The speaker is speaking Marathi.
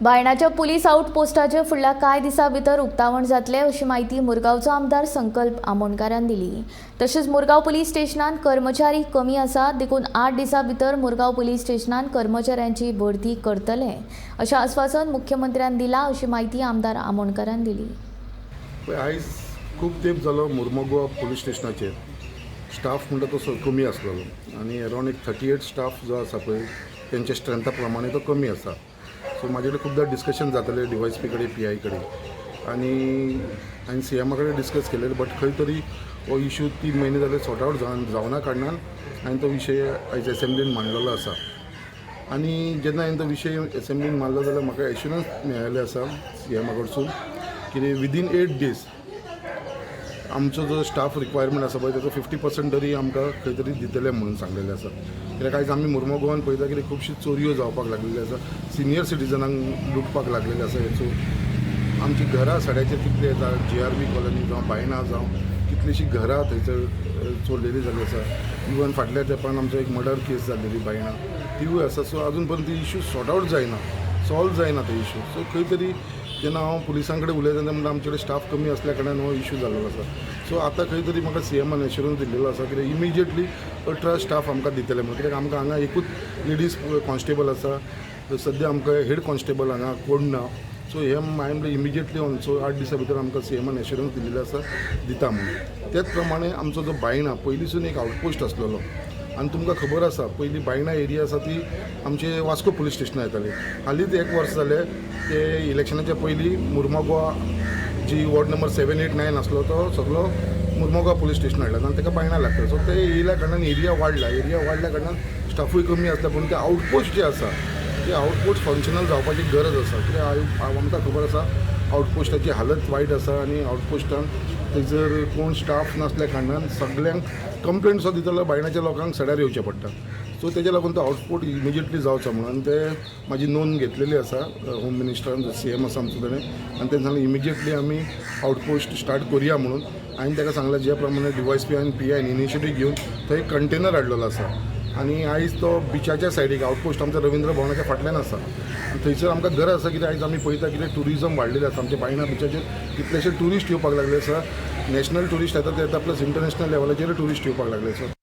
बायणाच्या पुलीस आउटपोस्टाचे फुडल्या कांय दिसां भितर उक्तावण जातले अशी माहिती मुरगांवचो आमदार संकल्प आमोणकारान दिली। तशेंच मुरगांव पुलीस स्टेशनांत कर्मचारी कमी आसा, देखून 8 दिसां भितर मुरगांव पुलीस स्टेशनांत कर्मचाऱ्यांची भरती करतले अशें आश्वासन मुख्यमंत्र्यान दिलां अशी माहिती आमदार आमोणकारान दिली। आयज खूब तेंप जालो मुर्मुगांव पुलीस स्टेशनाचेर स्टाफ म्हणटा तो कमी आसलेलो आनी अरावंड एक 38 स्टाफ जो आसा पळय तेंच्या स्ट्रेंथा प्रमाणे तो कमी आसा। सो म्हाजे कडेन खुबदां डिस्कशन जातालें DYSP कडेन PI कडेन आनी हांवें CM कडेन डिस्कस केलें, बट खंय तरी हो इशू 3 म्हयने जाले सॉर्ट आवट जावना कारणान हांवें तो विशय आयज असेंब्लीन मांडलेलो आसा। आनी जेन्ना हांवें तो विशय असेंब्लीन मांडलो जाल्यार म्हाका एश्युरन्स मेळिल्लें आसा CM कडसून की विदीन 8 डेज आमचो जो स्टाफ रिक्वायरमेंट आसा पळय ताचो 50% तरी आमकां खंय तरी दितले म्हणून सांगलेलें आसा। कित्याक आयज आमी मुर्मुगांवान पळयता की खुबशी चोरयो जावपाक लागलेली आसा, सिनियर सिटीजनांक लुटपाक लागलेले आसा। हेचो आमची घरां सड्याचेर कितले येता, GRB कॉलनी जावं बायणां जावं कितलीशीं घरां थंयसर चोरलेली जाल्ली आसा। इवन फाटल्या तेंपान आमचो एक मर्डर केस जाल्लेली बायणां तिवूय आसा। सो आजून पर्यंत इशू सॉर्ट आवट जायना, सॉल्व जायना ते इशू। सो खंय तरी जेन्ना हांव पुलिसां कडेन उलयता तेन्ना म्हणटा आमचे कडेन स्टाफ कमी आसल्या कारणान हो इशू जाल्लो आसा। सो आतां खंय तरी म्हाका CMन एश्युरन्स दिल्लेलो आसा की इमिजिएटली 18 स्टाफ आमकां दितले म्हणून। कित्याक आमकां हांगा एकूच लेडीज कॉन्स्टेबल आसा, सद्या आमकां हेड कॉन्स्टेबल हांगा कोण ना। सो हे हांवें इमिजिएटली ऑल्सो 8 दिसां भितर आमकां CMन एश्युरन्स दिल्लेलो आसा दिता म्हणून। त्याच प्रमाणे आमचो जो बायणा पयलींसून एक आउटपोस्ट आसलेलो आनी तुमकां खबर आसा पयलीं बायणा एरिया आसा ती आमचे वास्को पुलीस स्टेशनां येताली। हालींच 1 वर्स जालें ते इलेक्शनाच्या पयलीं मुर्मुगांव जी वॉर्ड नंबर 7, 8, 9 आसलो तो सगळो मुर्मुगांव पुलीस स्टेशन हाडला आनी ताका बायणा लागता। सो ते येयल्या कारणान एरिया वाडल्या कारणान स्टाफूय कमी आसता, पूण ते आउटपोस्ट जे आसा ते आउटपोस्ट फंक्शनल जावपाची गरज आसा। कित्याक आमकां खबर आसा आउटपोस्टाची हालत वायट आसा आनी आउटपोस्टान थंयसर कोण स्टाफ नासल्या कारणान सगळ्यांक कंप्लेंट सुद्दां दितलो बायणाच्या लोकांक सड्यार येवचें पडटा। सो तेज्या लागून तो आउटपोस्ट इमिजिएटली जावचो म्हणून ते म्हाजी नोंद घेतलेली आसा होम मिनिस्टरान, CM आसा आमचे कडेन, आनी तें सांगलें इमिजिएटली आमी आउटपोस्ट स्टार्ट करुया म्हणून। हांवें ताका सांगलें ज्या प्रमाणे DYSP आनी PI इनिशिएटीव घेवन थंय एक कंटेनर हाडलेलो आसा आनी आयज तो बिचाच्या सायडीक आउटपोस्ट आमच्या रवींद्र भवनाच्या फाटल्यान आसा। थंयसर आमकां गरज आसा कित्याक आयज आमी पळयता कितें टुरिजम वाडलेलें आसा आमच्या बायणा बिचाचेर, कितलेशे ट्युरिस्ट येवपाक लागले आसा। नॅशनल ट्युरिस्ट येता ते येता प्लस इंटरनॅशनल लेवलाचेर ट्युरिस्ट येवपाक लागले आसा।